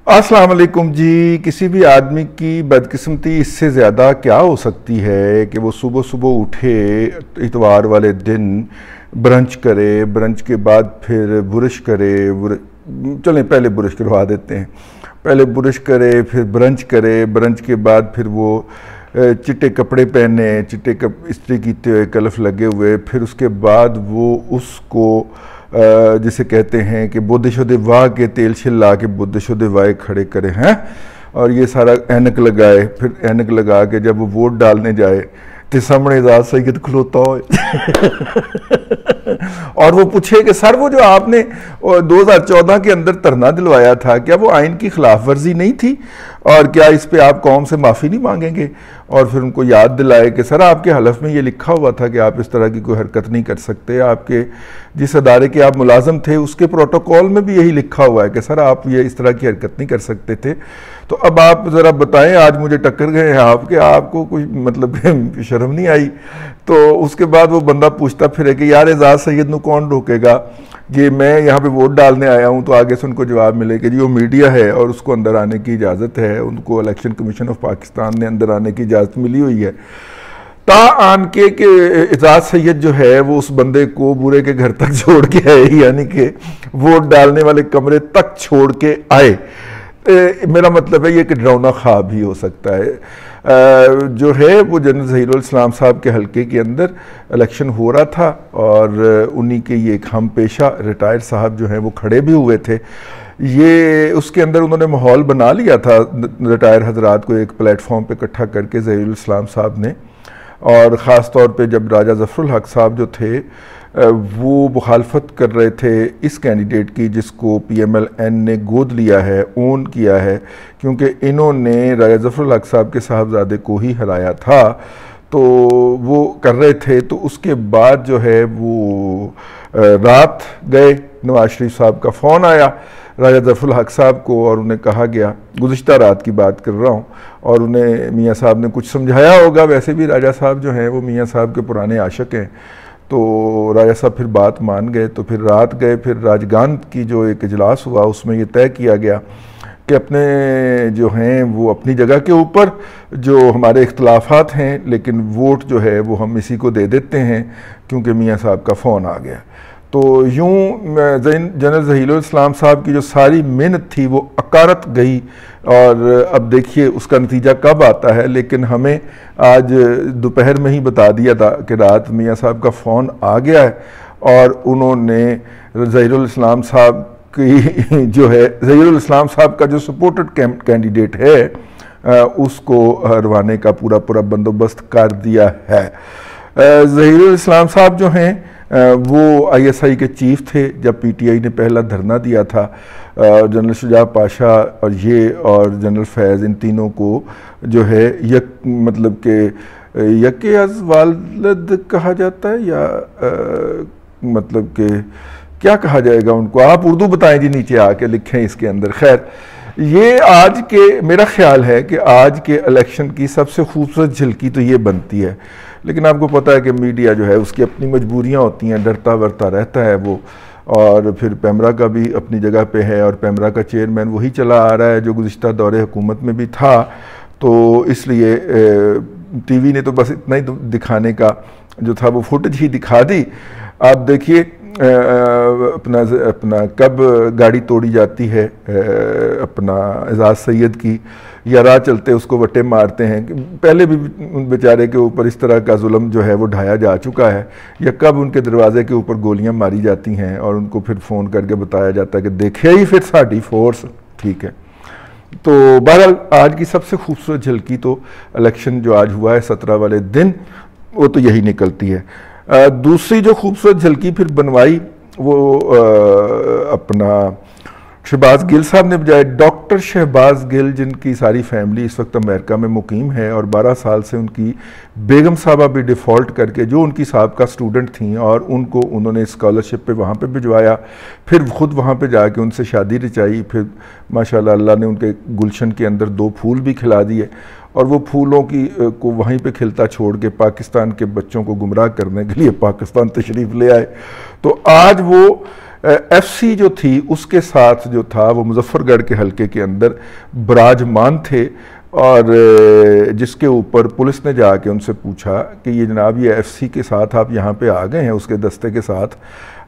अस्सलाम वालेकुम जी। किसी भी आदमी की बदकिस्मती इससे ज़्यादा क्या हो सकती है कि वो सुबह सुबह उठे, इतवार वाले दिन ब्रंच करे, ब्रंच के बाद फिर बुरश करे। चलें पहले बुरश करवा देते हैं। पहले बुरश करे, फिर ब्रंच करे, ब्रंच के बाद फिर वो चिट्टे कपड़े पहने, इस्त्री कीते हुए, कलफ लगे हुए, फिर उसके बाद वो उसको जिसे कहते हैं कि बुद्धशुद्ध वाह के तेल छिल्ला के बुद्धशुद्ध वाह खड़े करे हैं, और ये सारा ऐनक लगाए। फिर ऐनक लगा के जब वो वोट डालने जाए तो सामने एजाज सैयद खलोता हो और वो पूछे कि सर वो जो आपने 2014 के अंदर धरना दिलवाया था, क्या वो आइन की खिलाफ वर्जी नहीं थी, और क्या इस पे आप कौम से माफ़ी नहीं मांगेंगे? और फिर उनको याद दिलाए कि सर आपके हलफ में ये लिखा हुआ था कि आप इस तरह की कोई हरकत नहीं कर सकते, आपके जिस अदारे के आप मुलाजम थे उसके प्रोटोकॉल में भी यही लिखा हुआ है कि सर आप ये इस तरह की हरकत नहीं कर सकते थे। तो अब आप ज़रा बताएं, आज मुझे टक्कर गए हैं आप, कि आपको कोई मतलब शर्म नहीं आई? तो उसके बाद वो बंदा पूछता फिर है कि यार एजाज सैयद को कौन रोकेगा, ये मैं यहाँ पे वोट डालने आया हूँ। तो आगे से उनको जवाब मिले कि जी वो मीडिया है और उसको अंदर आने की इजाज़त है, उनको इलेक्शन कमीशन ऑफ पाकिस्तान ने अंदर आने की इजाज़त मिली हुई है। ता आन के एजाज सैयद जो है वो उस बंदे को बुरे के घर तक छोड़ के आए, यानी कि वोट डालने वाले कमरे तक छोड़ के आए। मेरा मतलब है ये कि डरावना ख्वाब ही हो सकता है। जो है वो जनरल ज़हीरुल इस्लाम साहब के हलके के अंदर इलेक्शन हो रहा था, और उन्हीं के ये एक हम पेशा रिटायर्ड साहब जो हैं वो खड़े भी हुए थे। ये उसके अंदर उन्होंने माहौल बना लिया था रिटायर हजरात को एक प्लेटफॉर्म पे इकट्ठा करके ज़हीरुल इस्लाम साहब ने, और ख़ास तौर पे जब राजा ज़फ़रुल हक साहब जो थे वो मुखालफत कर रहे थे इस कैंडिडेट की जिसको PMLN ने गोद लिया है, ओन किया है, क्योंकि इन्होंने राजा ज़फ़रुल हक साहब के साहबजादे को ही हराया था, तो वो कर रहे थे। तो उसके बाद जो है वो रात गए, नवाज शरीफ साहब का फ़ोन आया राजा ज़फ़रुल हक साहब को, और उन्हें कहा गया, गुज़िश्ता रात की बात कर रहा हूँ, और उन्हें मियाँ साहब ने कुछ समझाया होगा। वैसे भी राजा साहब जो हैं वो मियाँ साहब के पुराने आशिक हैं, तो राजा साहब फिर बात मान गए। तो फिर रात गए, फिर राजगान की जो एक इजलास हुआ उसमें ये तय किया गया कि अपने जो हैं वो अपनी जगह के ऊपर जो हमारे इख्तलाफात हैं, लेकिन वोट जो है वो हम इसी को दे देते हैं क्योंकि मियाँ साहब का फ़ोन आ गया। तो यूँ जनरल ज़हीरुल इस्लाम साहब की जो सारी मेहनत थी वो अकारत गई, और अब देखिए उसका नतीजा कब आता है। लेकिन हमें आज दोपहर में ही बता दिया था कि रात मियाँ साहब का फ़ोन आ गया है, और उन्होंने ज़हीरुल इस्लाम साहब की जो है ज़हीरुल इस्लाम साहब का जो सपोर्टेड कैंडिडेट है उसको हरवाने का पूरा बंदोबस्त कर दिया है। ज़हीरुल इस्लाम साहब जो हैं वो ISI के चीफ थे जब PTI ने पहला धरना दिया था। जनरल शुजा पाशा और ये और जनरल फैज़, इन तीनों को जो है मतलब कि यके अज़ वालिद कहा जाता है, या मतलब कि क्या कहा जाएगा उनको, आप उर्दू बताएं जी, नीचे आके लिखें इसके अंदर। खैर, ये आज के, मेरा ख्याल है कि आज के इलेक्शन की सबसे खूबसूरत झलकी तो ये बनती है। लेकिन आपको पता है कि मीडिया जो है उसकी अपनी मजबूरियां होती हैं, डरता वरता रहता है वो, और फिर पैमरा का भी अपनी जगह पे है, और पैमरा का चेयरमैन वही चला आ रहा है जो गुज़िश्ता दौरे हुकूमत में भी था। तो इसलिए TV ने तो बस इतना ही दिखाने का जो था वो फुटेज ही दिखा दी। आप देखिए अपना कब गाड़ी तोड़ी जाती है अपना एजाज सैयद की, या राह चलते उसको वट्टे मारते हैं। पहले भी बेचारे के ऊपर इस तरह का जुल्म जो है वो ढाया जा चुका है, या कब उनके दरवाजे के ऊपर गोलियां मारी जाती हैं और उनको फिर फ़ोन करके बताया जाता है कि देखे ही फिर साड़ी फोर्स। ठीक है, तो बहरहाल आज की सबसे खूबसूरत झलकी तो इलेक्शन जो आज हुआ है 17 वाले दिन, वो तो यही निकलती है। दूसरी जो खूबसूरत झलकी फिर बनवाई वो अपना शहबाज गिल साहब ने बजाय, डॉक्टर शहबाज गिल जिनकी सारी फैमिली इस वक्त अमेरिका में मुकीम है, और 12 साल से उनकी बेगम साहबा भी डिफ़ॉल्ट करके, जो उनकी साहब का स्टूडेंट थी, और उनको उन्होंने स्कॉलरशिप पे वहाँ पे भिजवाया, फिर ख़ुद वहाँ पे जाके उनसे शादी रचाई, फिर माशाल्लाह अल्लाह ने उनके गुलशन के अंदर 2 फूल भी खिला दिए, और वो फूलों की को वहीं पे खिलता छोड़ के पाकिस्तान के बच्चों को गुमराह करने के लिए पाकिस्तान तशरीफ़ ले आए। तो आज वो एफसी जो थी उसके साथ जो था वो मुजफ्फरगढ़ के हलके के अंदर बराजमान थे, और जिसके ऊपर पुलिस ने जाके उनसे पूछा कि ये जनाब ये एफसी के साथ आप यहाँ पे आ गए हैं उसके दस्ते के साथ,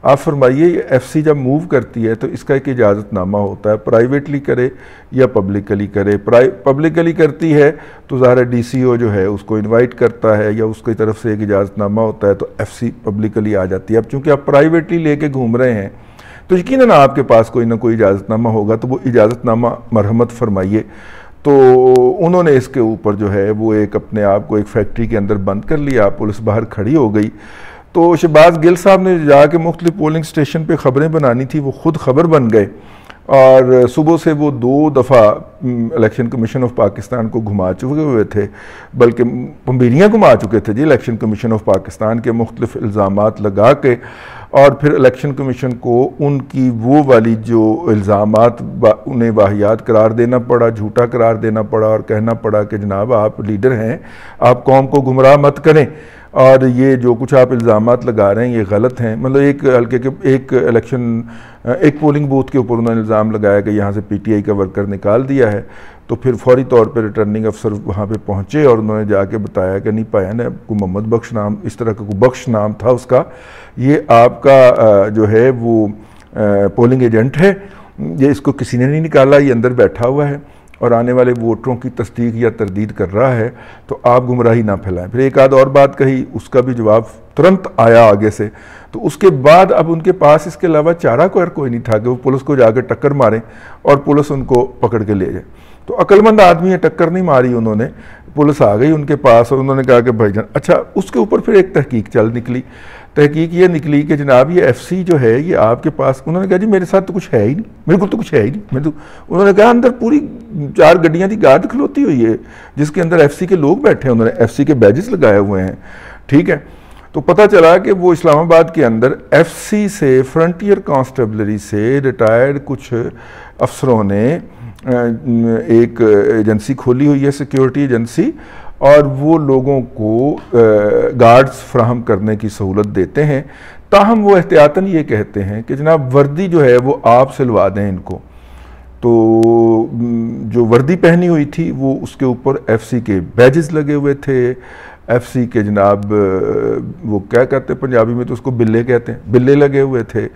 आप फरमाइए ये एफसी जब मूव करती है तो इसका एक इजाज़तनामा होता है, प्राइवेटली करे या पब्लिकली करे। पब्लिकली करती है तो ज़ाहिर डीसीओ जो है उसको इनवाइट करता है या उसकी तरफ से एक इजाज़तनामा होता है तो एफसी पब्लिकली आ जाती है। अब चूँकि आप प्राइवेटली लेके घूम रहे हैं तो यकीनन आपके पास कोई ना कोई इजाज़तनामा होगा, तो वो इजाज़तनामा मरहमत फरमाइए। तो उन्होंने इसके ऊपर जो है वो एक अपने आप को एक फैक्ट्री के अंदर बंद कर लिया, पुलिस बाहर खड़ी हो गई। तो शहबाज गिल साहब ने जाके मुख्तलिफ पोलिंग स्टेशन पे ख़बरें बनानी थी, वो ख़ुद ख़बर बन गए और सुबह से वो 2 दफ़ा इलेक्शन कमीशन ऑफ पाकिस्तान को घुमा चुके हुए थे, बल्कि पंबीरियाँ घुमा चुके थे जी इलेक्शन कमीशन ऑफ पाकिस्तान के मुख्तलिफ इल्ज़ामात लगा के। और फिर इलेक्शन कमीशन को उनकी वो वाली जो इल्ज़ामात उन्हें वाहियात करार देना पड़ा, झूठा करार देना पड़ा और कहना पड़ा कि जनाब आप लीडर हैं, आप कौम को गुमराह मत करें और ये जो कुछ आप इल्ज़ामात लगा रहे हैं ये गलत हैं। मतलब एक हल्के के एक पोलिंग बूथ के ऊपर उन्होंने इल्ज़ाम लगाया कि यहाँ से पीटीआई का वर्कर निकाल दिया है। तो फिर फौरी तौर पर रिटर्निंग अफसर वहाँ पे पहुँचे और उन्होंने जाके बताया कि नहीं पाया ने को मोहम्मद बख्श नाम, इस तरह का बख्श नाम था उसका, ये आपका जो है वो पोलिंग एजेंट है, ये इसको किसी ने नहीं निकाला, ये अंदर बैठा हुआ है और आने वाले वोटरों की तस्दीक या तरदीद कर रहा है, तो आप गुमराही ना फैलाएं। फिर एक आध और बात कही, उसका भी जवाब तुरंत आया आगे से। तो उसके बाद अब उनके पास इसके अलावा चारा कोई नहीं था कि वो पुलिस को जाकर टक्कर मारें और पुलिस उनको पकड़ के ले जाए। तो अक्लमंद आदमी है, टक्कर नहीं मारी उन्होंने, पुलिस आ गई उनके पास और उन्होंने कहा कि भाईजान, अच्छा उसके ऊपर फिर एक तहकीक चल निकली। तहकीक ये निकली कि जनाब ये एफसी जो है ये आपके पास, उन्होंने कहा जी मेरे साथ तो कुछ है ही नहीं, मेरे को तो कुछ है ही नहीं। मैं तो उन्होंने कहा अंदर पूरी 4 गड्डियाँ की गार्ड खलोती हुई है जिसके अंदर एफसी के लोग बैठे हैं, उन्होंने एफसी के बैजेस लगाए हुए हैं, ठीक है। तो पता चला कि वो इस्लामाबाद के अंदर एफसी से, फ्रंटियर कांस्टेबलरी से रिटायर्ड कुछ अफसरों ने एक एजेंसी खोली हुई है, सिक्योरिटी एजेंसी, और वो लोगों को गार्ड्स फ्राहम करने की सहूलत देते हैं। ताहम वो एहतियातन ये कहते हैं कि जनाब वर्दी जो है वो आप सिलवा दें इनको। तो जो वर्दी पहनी हुई थी वो उसके ऊपर एफसी के बैजेस लगे हुए थे, एफसी के जनाब वो क्या कहते हैं पंजाबी में तो उसको बिल्ले कहते हैं, बिल्ले लगे हुए थे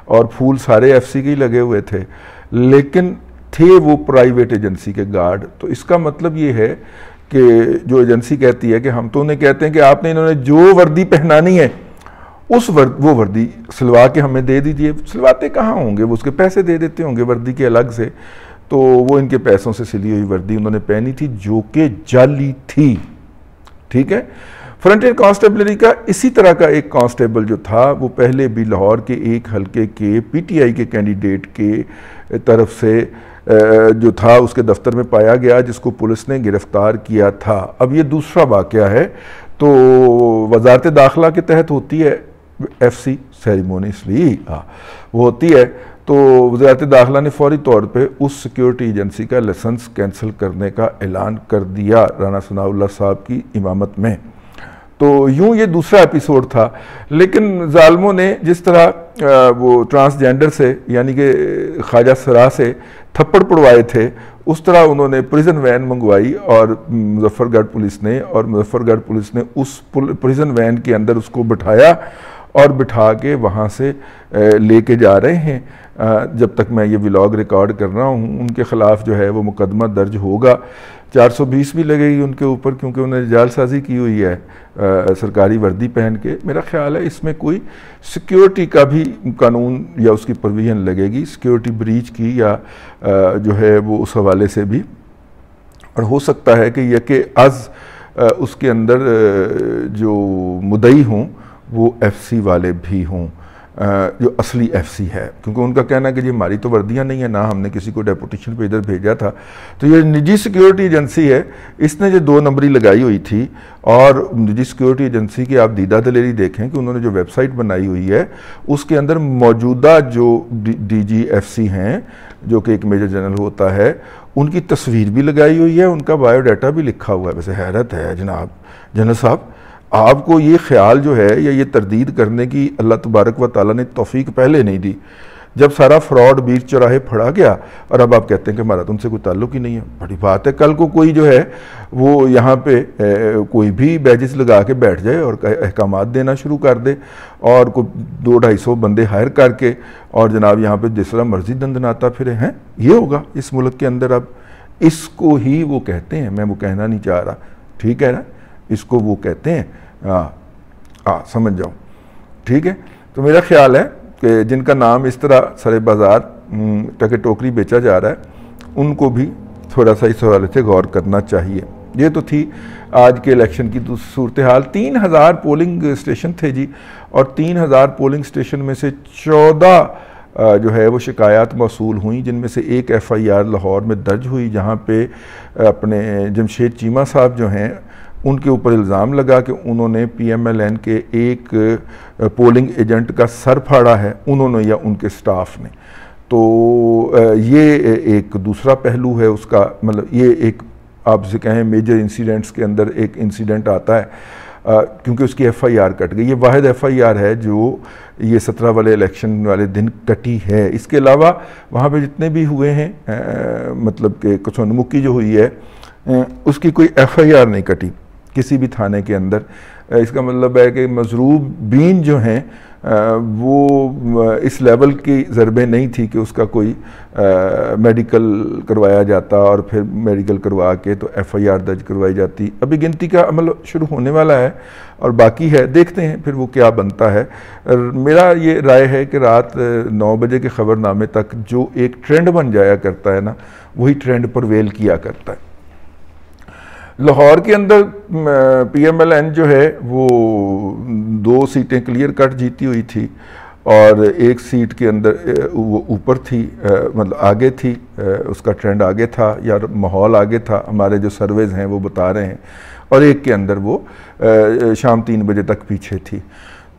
और फूल सारे एफसी के ही लगे हुए थे, लेकिन थे वो प्राइवेट एजेंसी के गार्ड। तो इसका मतलब ये है कि जो एजेंसी कहती है कि हम तो उन्हें कहते हैं कि आपने इन्होंने जो वर्दी पहनानी है वो वर्दी सिलवा के हमें दे दीजिए। सिलवाते कहाँ होंगे, वो उसके पैसे दे देते होंगे वर्दी के अलग से। तो वो इनके पैसों से सिली हुई वर्दी उन्होंने पहनी थी जो कि जाली थी, ठीक है। फ्रंटियर कांस्टेबलरी का इसी तरह का एक कांस्टेबल जो था वो पहले भी लाहौर के एक हल्के के पीटीआई के कैंडिडेट के तरफ से जो था उसके दफ्तर में पाया गया, जिसको पुलिस ने गिरफ्तार किया था। अब ये दूसरा वाक़या है। तो वजारत दाखिला के तहत होती है एफसी सेरेमनी, इसलिए वो होती है। तो वजारत दाखिला ने फौरी तौर पे उस सिक्योरिटी एजेंसी का लाइसेंस कैंसिल करने का ऐलान कर दिया राना सनाउल्लाह साहब की इमामत में। तो यूं ये दूसरा एपिसोड था। लेकिन जालमों ने जिस तरह वो ट्रांसजेंडर से यानी कि ख्वाजा सरा से थप्पड़ पड़वाए थे, उस तरह उन्होंने प्रिजन वैन मंगवाई और मुजफ्फरगढ़ पुलिस ने, और मुजफ्फरगढ़ पुलिस ने उस प्रिजन वैन के अंदर उसको बिठाया और बिठा के वहाँ से लेके जा रहे हैं। जब तक मैं ये व्लॉग रिकॉर्ड कर रहा हूँ उनके ख़िलाफ़ जो है वो मुकदमा दर्ज होगा। 420 भी लगेगी उनके ऊपर, क्योंकि उन्होंने जालसाजी की हुई है सरकारी वर्दी पहन के। मेरा ख्याल है इसमें कोई सिक्योरिटी का भी कानून या उसकी प्रोविजन लगेगी, सिक्योरिटी ब्रीच की या जो है वो उस हवाले से भी। और हो सकता है कि यह कि आज उसके अंदर जो मुद्दई हों वो एफसी वाले भी हों, जो असली एफसी है, क्योंकि उनका कहना है कि जी हमारी तो वर्दियाँ नहीं है, ना हमने किसी को डेपुटेशन पे इधर भेजा था। तो ये निजी सिक्योरिटी एजेंसी है, इसने जो 2 नंबरी लगाई हुई थी। और निजी सिक्योरिटी एजेंसी की आप दीदा दलेरी देखें कि उन्होंने जो वेबसाइट बनाई हुई है उसके अंदर मौजूदा जो DGFC हैं, जो कि एक मेजर जनरल होता है, उनकी तस्वीर भी लगाई हुई है, उनका बायोडाटा भी लिखा हुआ है। वैसे हैरत है जनाब जनरल साहब, आपको ये ख्याल जो है या ये तरदीद करने की अल्लाह तबारक व ताला ने तौफीक पहले नहीं दी, जब सारा फ्रॉड बीच चौराहे फड़ा गया और अब आप कहते हैं कि हमारा तो उनसे कोई ताल्लुक ही नहीं है। बड़ी बात है, कल को कोई जो है वो यहाँ पे कोई भी बैजेस लगा के बैठ जाए और अहकामात देना शुरू कर दे और कोई 200-250 बंदे हायर करके और जनाब यहाँ पे जिस तरह मर्जी दंदनाता फिरे हैं, ये होगा इस मुल्क के अंदर। अब इसको ही वो कहते हैं, मैं वो कहना नहीं चाह रहा, ठीक है ना, इसको वो कहते हैं, हाँ समझ जाओ, ठीक है। तो मेरा ख्याल है कि जिनका नाम इस तरह सरे बाज़ार टके टोकरी बेचा जा रहा है, उनको भी थोड़ा सा इस हवाले से गौर करना चाहिए। ये तो थी आज के इलेक्शन की सूरत हाल। 3000 पोलिंग स्टेशन थे जी, और 3000 पोलिंग स्टेशन में से 14 जो है वो शिकायत मौसूल हुई, जिनमें से एक FIR लाहौर में दर्ज हुई, जहाँ पे अपने जमशेद चीमा साहब जो हैं उनके ऊपर इल्ज़ाम लगा कि उन्होंने PMLN के एक पोलिंग एजेंट का सर फाड़ा है, उन्होंने या उनके स्टाफ ने। तो ये एक दूसरा पहलू है उसका, मतलब ये एक आपसे कहें मेजर इंसिडेंट्स के अंदर एक इंसिडेंट आता है, क्योंकि उसकी FIR कट गई। ये वाहिद FIR है जो ये 17 वाले इलेक्शन वाले दिन कटी है। इसके अलावा वहाँ पे जितने भी हुए हैं, मतलब कि कसोनमुखी जो हुई है उसकी कोई FIR नहीं कटी किसी भी थाने के अंदर। इसका मतलब है कि मजरूब बीन जो हैं वो इस लेवल की ज़रबें नहीं थी कि उसका कोई मेडिकल करवाया जाता और फिर मेडिकल करवा के तो FIR दर्ज करवाई जाती। अभी गिनती का अमल शुरू होने वाला है और बाकी है, देखते हैं फिर वो क्या बनता है। मेरा ये राय है कि रात 9 बजे के ख़बरनामे तक जो एक ट्रेंड बन जाया करता है ना, वही ट्रेंड पर वेल किया करता है। लाहौर के अंदर PMLN जो है वो 2 सीटें क्लियर कट जीती हुई थी और एक सीट के अंदर वो ऊपर थी, मतलब आगे थी, उसका ट्रेंड आगे था या माहौल आगे था, हमारे जो सर्वेज हैं वो बता रहे हैं, और एक के अंदर वो शाम 3 बजे तक पीछे थी।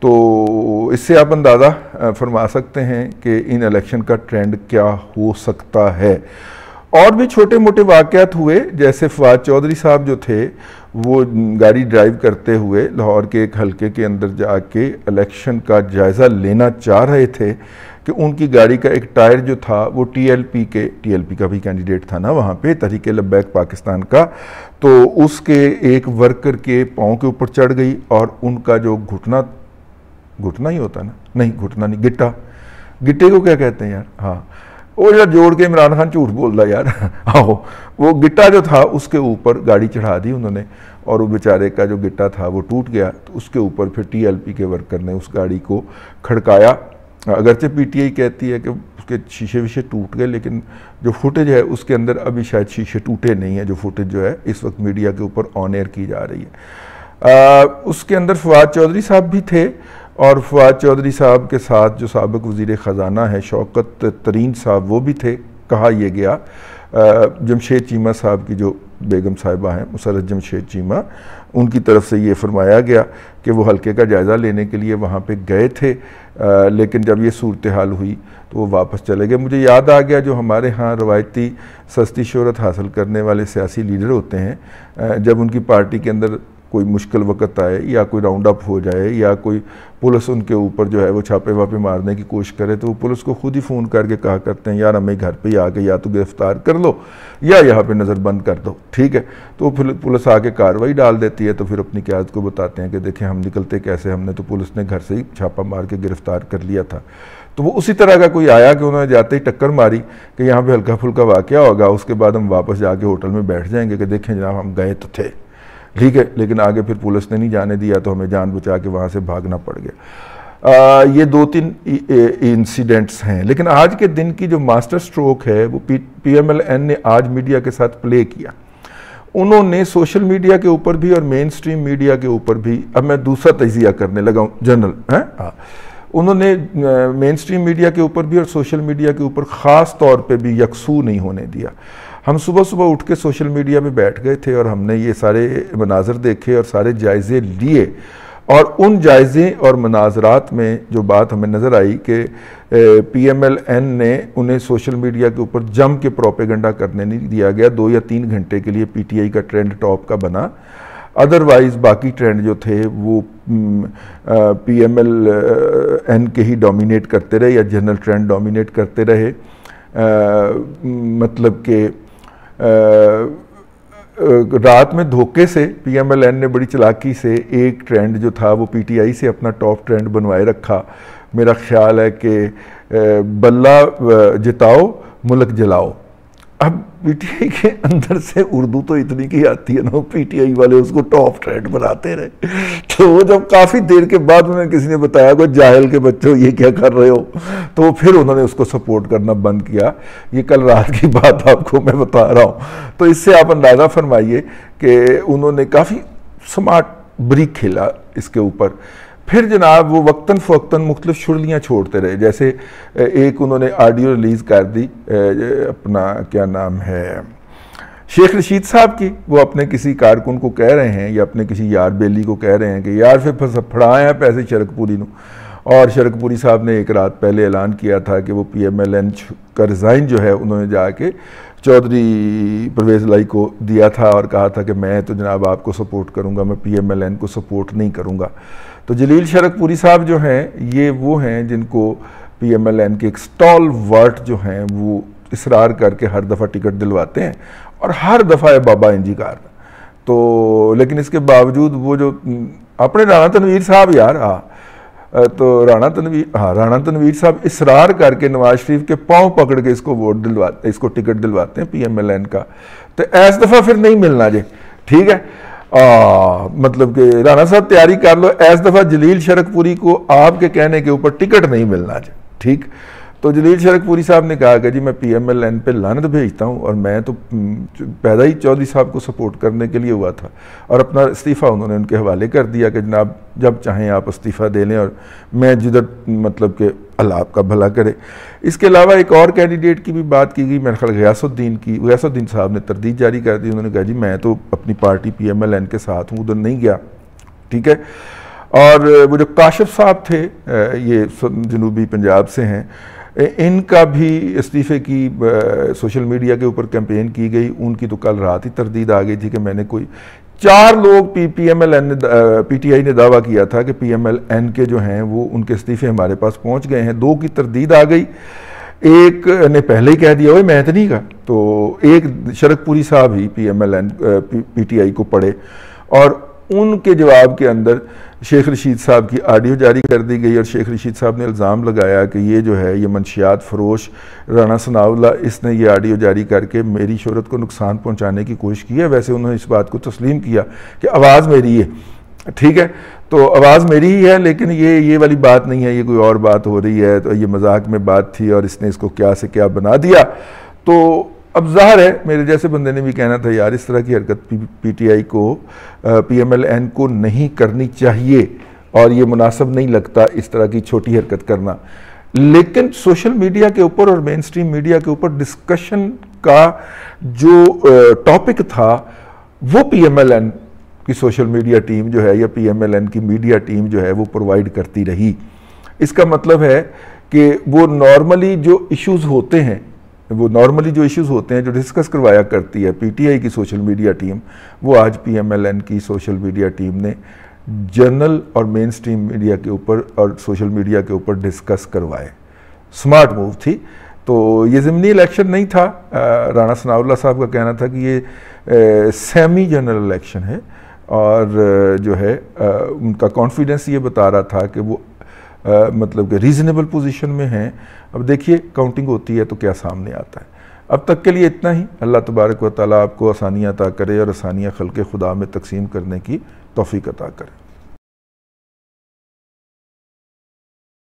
तो इससे आप अंदाज़ा फरमा सकते हैं कि इन इलेक्शन का ट्रेंड क्या हो सकता है। और भी छोटे मोटे वाक़यात हुए, जैसे फवाद चौधरी साहब जो थे वो गाड़ी ड्राइव करते हुए लाहौर के एक हलके के अंदर जाके इलेक्शन का जायज़ा लेना चाह रहे थे कि उनकी गाड़ी का एक टायर जो था वो TLP का भी कैंडिडेट था ना वहाँ पे, तहरीके लब्बैक पाकिस्तान का, तो उसके एक वर्कर के पाँव के ऊपर चढ़ गई और उनका जो घुटना ही होता ना, नहीं घुटना नहीं, गिट्टे को क्या कहते हैं यार, हाँ वो जरा जोड़ के इमरान खान झूठ बोल रहा यार आओ, वो गिट्टा जो था उसके ऊपर गाड़ी चढ़ा दी उन्होंने और वो बेचारे का जो गिट्टा था वो टूट गया। तो उसके ऊपर फिर TLP के वर्कर ने उस गाड़ी को खड़काया। अगरचे PTI कहती है कि उसके शीशे विशे टूट गए, लेकिन जो फुटेज है उसके अंदर अभी शायद शीशे टूटे नहीं है, जो फुटेज जो है इस वक्त मीडिया के ऊपर ऑन एयर की जा रही है। उसके अंदर फवाद चौधरी साहब भी थे और फवाद चौधरी साहब के साथ जो साबिक वज़ीर ख़ज़ाना है शौकत तरीन साहब वो भी थे। कहा यह गया जमशेद चीमा साहब की जो बेगम साहिबा हैं मुसर्रत जमशेद चीमा, उनकी तरफ से ये फरमाया गया कि वो हल्के का जायज़ा लेने के लिए वहाँ पे गए थे, लेकिन जब ये सूरत हाल हुई तो वो वापस चले गए। मुझे याद आ गया जो हमारे यहाँ रवायती सस्ती शोहरत हासिल करने वाले सियासी लीडर होते हैं, जब उनकी पार्टी के अंदर कोई मुश्किल वक़्त आए या कोई राउंड अप हो जाए या कोई पुलिस उनके ऊपर जो है वो छापे वापे मारने की कोशिश करे, तो वो पुलिस को खुद ही फ़ोन करके कहा करते हैं यार हमें घर पे ही आके या तो गिरफ़्तार कर लो या यहाँ पे नज़रबंद कर दो, ठीक है। तो फिर पुलिस आके कार्रवाई डाल देती है, तो फिर अपनी क़यादत को बताते हैं कि देखें हम निकलते कैसे, हमने तो पुलिस ने घर से ही छापा मार के गिरफ़्तार कर लिया था। तो वो उसी तरह का कोई आया कि उन्होंने जाते ही टक्कर मारी कि यहाँ पर हल्का फुल्का वाक़या होगा, उसके बाद हम वापस जाके होटल में बैठ जाएंगे कि देखें जनाब हम गए तो थे, ठीक है, लेकिन आगे फिर पुलिस ने नहीं जाने दिया तो हमें जान बचा के वहाँ से भागना पड़ गया। ये 2-3 इंसिडेंट्स हैं, लेकिन आज के दिन की जो मास्टर स्ट्रोक है वो PMLN ने आज मीडिया के साथ प्ले किया। उन्होंने सोशल मीडिया के ऊपर भी और मेन स्ट्रीम मीडिया के ऊपर भी, अब मैं दूसरा तजिया करने लगा हूँ जनरल, हाँ, उन्होंने मेन स्ट्रीम मीडिया के ऊपर भी और सोशल मीडिया के ऊपर ख़ास तौर पे भी यकसू नहीं होने दिया। हम सुबह सुबह उठ के सोशल मीडिया पे बैठ गए थे और हमने ये सारे मनाजर देखे और सारे जायज़े लिए, और उन जायज़े और मनाजरात में जो बात हमें नज़र आई कि PMLN ने उन्हें सोशल मीडिया के ऊपर जम के प्रोपेगेंडा करने नहीं दिया गया। 2 या 3 घंटे के लिए PTI का ट्रेंड टॉप का बना, अदरवाइज़ बाकी ट्रेंड जो थे वो PMLN के ही डोमिनेट करते रहे या जनरल ट्रेंड डोमिनेट करते रहे। मतलब कि रात में धोखे से PMLN ने बड़ी चालाकी से एक ट्रेंड जो था वो PTI से अपना टॉप ट्रेंड बनवाए रखा। मेरा ख्याल है कि बल्ला जिताओ मुल्क जलाओ। अब PTI के अंदर से उर्दू तो इतनी की आती है ना, PTI वाले उसको टॉप ट्रेंड बनाते रहे। तो वो जब काफ़ी देर के बाद उन्हें किसी ने बताया कि जाहिल के बच्चों ये क्या कर रहे हो, तो फिर उन्होंने उसको सपोर्ट करना बंद किया। ये कल रात की बात आपको मैं बता रहा हूँ। तो इससे आप अंदाज़ा फरमाइए कि उन्होंने काफ़ी स्मार्ट ब्रीक खेला इसके ऊपर। फिर जनाब वो वक्तन फ़वक्तन मुख्तलिफ शुरलियाँ छोड़ते रहे। जैसे एक उन्होंने ऑडियो रिलीज़ कर दी, अपना क्या नाम है, शेख रशीद साहब की। वो अपने किसी कारकुन को कह रहे हैं या अपने किसी यार बेली को कह रहे हैं कि यार फिर फड़ाए हैं पैसे शरकपुरी नू। और शरकपुरी साहब ने एक रात पहले ऐलान किया था कि वो PMLN का रिज़ाइन जो है उन्होंने जाके चौधरी परवेज़ लाई को दिया था और कहा था कि मैं तो जनाब आपको सपोर्ट करूँगा, मैं PMLN को सपोर्ट नहीं करूँगा। तो जलील शरकपुरी साहब जो हैं ये वो हैं जिनको PMLN के एक स्टॉल वर्ट जो हैं वो इसरार करके हर दफ़ा टिकट दिलवाते हैं और हर दफ़ा बाबा इंजीकार। तो लेकिन इसके बावजूद वो जो अपने राणा तनवीर साहब यार, तो राणा तनवीर साहब इसरार करके नवाज शरीफ के पाँव पकड़ के इसको वोट दिलवाते, इसको टिकट दिलवाते हैं PMLN का। तो इस दफ़ा फिर नहीं मिलना जे, ठीक है। मतलब कि राणा साहब तैयारी कर लो, इस दफ़ा जलील शरकपुरी को आपके कहने के ऊपर टिकट नहीं मिलना जे, ठीक। तो जलील शरकपुरी साहब ने कहा कि जी मैं PMLN पे लानत भेजता हूँ और मैं तो पैदा ही चौधरी साहब को सपोर्ट करने के लिए हुआ था। और अपना इस्तीफ़ा उन्होंने उनके हवाले कर दिया कि जनाब जब चाहें आप इस्तीफ़ा दे लें और मैं जिधर मतलब कि अल्लाह आपका भला करे। इसके अलावा एक और कैंडिडेट की भी बात की गई, मेरे ख्याल गयासुद्दीन साहब ने तरदीद जारी कर दी। उन्होंने कहा जी मैं तो अपनी पार्टी PMLN के साथ हूँ, उधर नहीं गया, ठीक है। और वो जो काशिफ साहब थे, ये जनूबी पंजाब से हैं, इनका भी इस्तीफ़े की सोशल मीडिया के ऊपर कैंपेन की गई। उनकी तो कल रात ही तरदीद आ गई थी कि मैंने कोई 4 लोग PTI ने दावा किया था कि PMLN के जो हैं वो उनके इस्तीफ़े हमारे पास पहुंच गए हैं। 2 की तरदीद आ गई, एक ने पहले ही कह दिया ओए मैं तो नहीं का। तो एक शरकपुरी साहब ही PTI को पढ़े और उनके जवाब के अंदर शेख रशीद साहब की ऑडियो जारी कर दी गई और शेख रशीद साहब ने इल्ज़ाम लगाया कि ये जो है ये मंशियात फरोश राणा सनाउल्लाह, इसने ये ऑडियो जारी करके मेरी शोहरत को नुकसान पहुंचाने की कोशिश की है। वैसे उन्होंने इस बात को तस्लीम किया कि आवाज़ मेरी है, ठीक है, तो आवाज़ मेरी ही है, लेकिन ये वाली बात नहीं है, ये कोई और बात हो रही है, तो ये मजाक में बात थी और इसने इसको क्या से क्या बना दिया। तो अब ज़ाहिर है मेरे जैसे बंदे ने भी कहना था यार इस तरह की हरकत PTI को PMLN को नहीं करनी चाहिए और ये मुनासिब नहीं लगता इस तरह की छोटी हरकत करना। लेकिन सोशल मीडिया के ऊपर और मेन स्ट्रीम मीडिया के ऊपर डिस्कशन का जो टॉपिक था वो PMLN की सोशल मीडिया टीम जो है या PMLN की मीडिया टीम जो है वो प्रोवाइड करती रही। इसका मतलब है कि वो नॉर्मली जो इश्यूज़ होते हैं जो डिस्कस करवाया करती है PTI की सोशल मीडिया टीम, वो आज PMLN की सोशल मीडिया टीम ने जर्नल और मेन स्ट्रीम मीडिया के ऊपर और सोशल मीडिया के ऊपर डिस्कस करवाए। स्मार्ट मूव थी। तो ये ज़िमनी इलेक्शन नहीं था। राणा सनाउल्लाह साहब का कहना था कि ये सेमी जनरल इलेक्शन है और जो है उनका कॉन्फिडेंस ये बता रहा था कि वो मतलब कि रीज़नेबल पोजीशन में हैं। अब देखिए काउंटिंग होती है तो क्या सामने आता है। अब तक के लिए इतना ही। अल्लाह तबारक व तआला आपको आसानियाँ अता करे और आसानियाँ खल्क़े खुदा में तकसीम करने की तौफ़ीक़ अता करे।